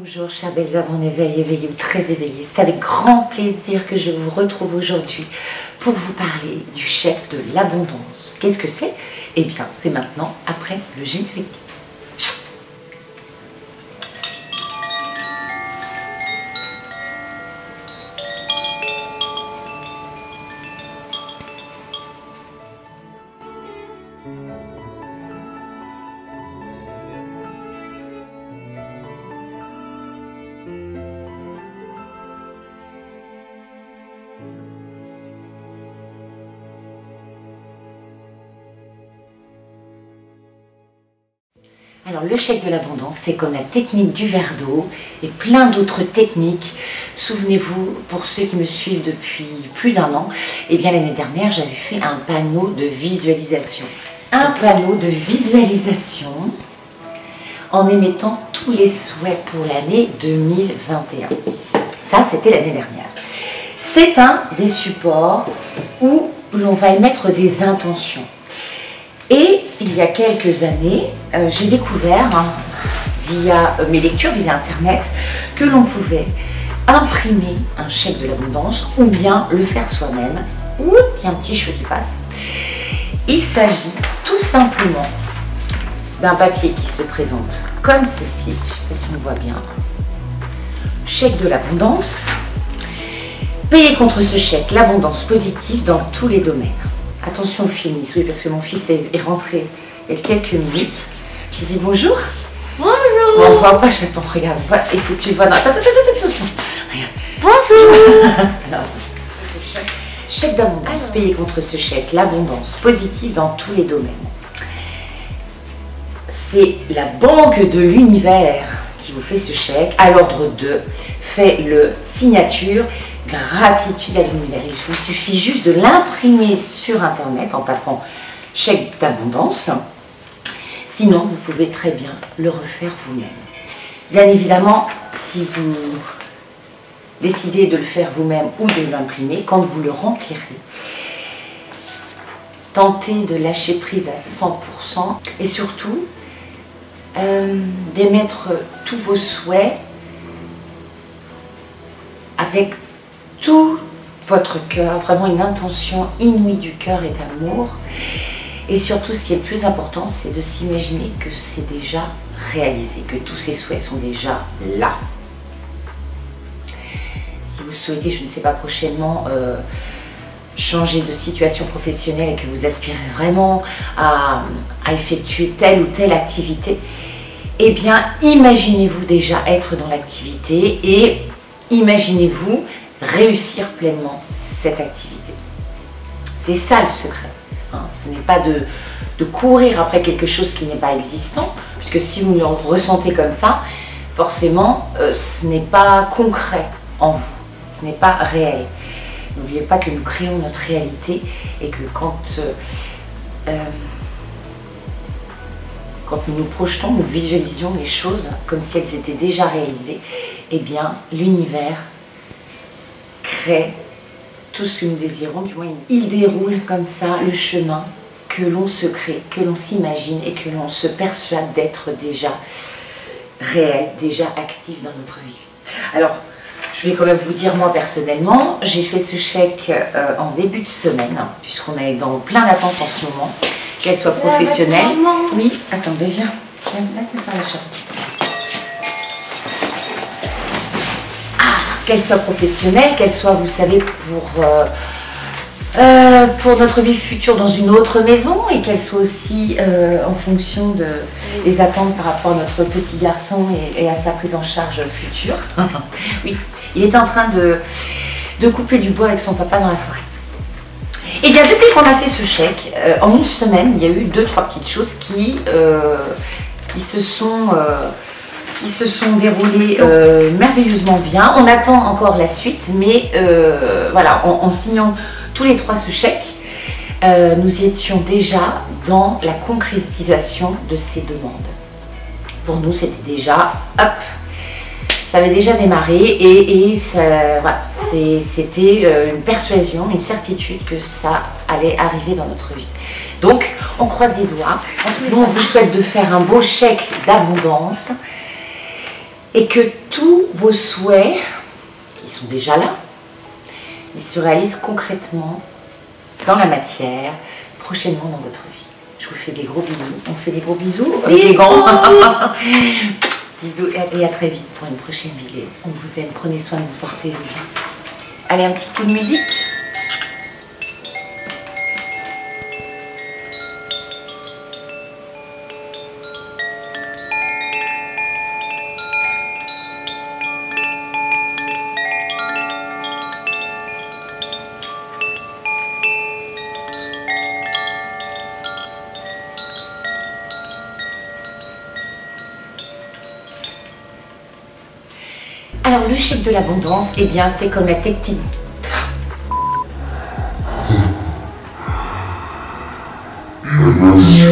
Bonjour chères belles âmes en éveil, éveillées ou très éveillées. C'est avec grand plaisir que je vous retrouve aujourd'hui pour vous parler du chèque de l'abondance. Qu'est-ce que c'est? Eh bien, c'est maintenant après le générique. Alors le chèque de l'abondance, c'est comme la technique du verre d'eau et plein d'autres techniques. Souvenez-vous, pour ceux qui me suivent depuis plus d'1 an, eh bien l'année dernière, j'avais fait un panneau de visualisation. Un panneau de visualisation en émettant tous les souhaits pour l'année 2021. Ça, c'était l'année dernière. C'est un des supports où l'on va émettre des intentions. Et il y a quelques années, j'ai découvert, via mes lectures, via Internet, que l'on pouvait imprimer un chèque de l'abondance ou bien le faire soi-même. Ouh, il y a un petit cheveu qui passe. Il s'agit tout simplement d'un papier qui se présente comme ceci. Je ne sais pas si on voit bien. Chèque de l'abondance. Payez contre ce chèque l'abondance positive dans tous les domaines. Attention au finis, oui, parce que mon fils est rentré il y a quelques minutes. J'ai dit bonjour. Bonjour. Bon, on ne voit pas, chaton, regarde. Il faut que tu le vois. Attention. Regarde. Bonjour. Alors, chèque d'abondance. Payez contre ce chèque l'abondance positive dans tous les domaines. C'est la banque de l'univers qui vous fait ce chèque à l'ordre de faites-le, signature, gratitude à l'univers. Il vous suffit juste de l'imprimer sur internet en tapant chèque d'abondance. Sinon, vous pouvez très bien le refaire vous-même. Bien évidemment, si vous décidez de le faire vous-même ou de l'imprimer, quand vous le remplirez, tentez de lâcher prise à 100% et surtout d'émettre tous vos souhaits avec tout votre cœur, vraiment une intention inouïe du cœur et d'amour. Et surtout, ce qui est le plus important, c'est de s'imaginer que c'est déjà réalisé, que tous ces souhaits sont déjà là. Si vous souhaitez, je ne sais pas, prochainement changer de situation professionnelle et que vous aspirez vraiment à effectuer telle ou telle activité, eh bien, imaginez-vous déjà être dans l'activité et imaginez-vous réussir pleinement cette activité. C'est ça le secret. Ce n'est pas de courir après quelque chose qui n'est pas existant, puisque si vous le ressentez comme ça, forcément, ce n'est pas concret en vous, ce n'est pas réel. N'oubliez pas que nous créons notre réalité et que quand nous nous projetons, nous visualisons les choses comme si elles étaient déjà réalisées, eh bien, l'univers crée tout ce que nous désirons, du moins il déroule comme ça le chemin que l'on se crée, que l'on s'imagine et que l'on se persuade d'être déjà réel, déjà actif dans notre vie. Alors, je vais quand même vous dire, moi personnellement, j'ai fait ce chèque en début de semaine, puisqu'on est dans plein d'attentes en ce moment, qu'elle soit professionnelle. Oui, attendez, viens, là, sur la chambre. Qu'elle soit professionnelle, qu'elle soit, vous savez, pour notre vie future dans une autre maison et qu'elle soit aussi en fonction des attentes par rapport à notre petit garçon et à sa prise en charge future. Oui, il est en train de couper du bois avec son papa dans la forêt. Et bien, depuis qu'on a fait ce chèque, en une semaine, il y a eu 2-3 petites choses qui se sont déroulées merveilleusement bien. On attend encore la suite, mais voilà, en signant tous les 3 ce chèque, nous étions déjà dans la concrétisation de ces demandes. Pour nous, c'était déjà, hop, ça avait déjà démarré et voilà, c'était une persuasion, une certitude que ça allait arriver dans notre vie. Donc, on croise les doigts. Nous, on vous souhaite de faire un beau chèque d'abondance. et que tous vos souhaits, qui sont déjà là, ils se réalisent concrètement dans la matière, prochainement dans votre vie. Je vous fais des gros bisous. On fait des gros bisous avec les gants. Bisous et à très vite pour une prochaine vidéo. On vous aime, prenez soin de vous, portez-vous bien. Allez, un petit coup de musique. Alors le chèque de l'abondance, eh bien c'est comme la technique. Oui.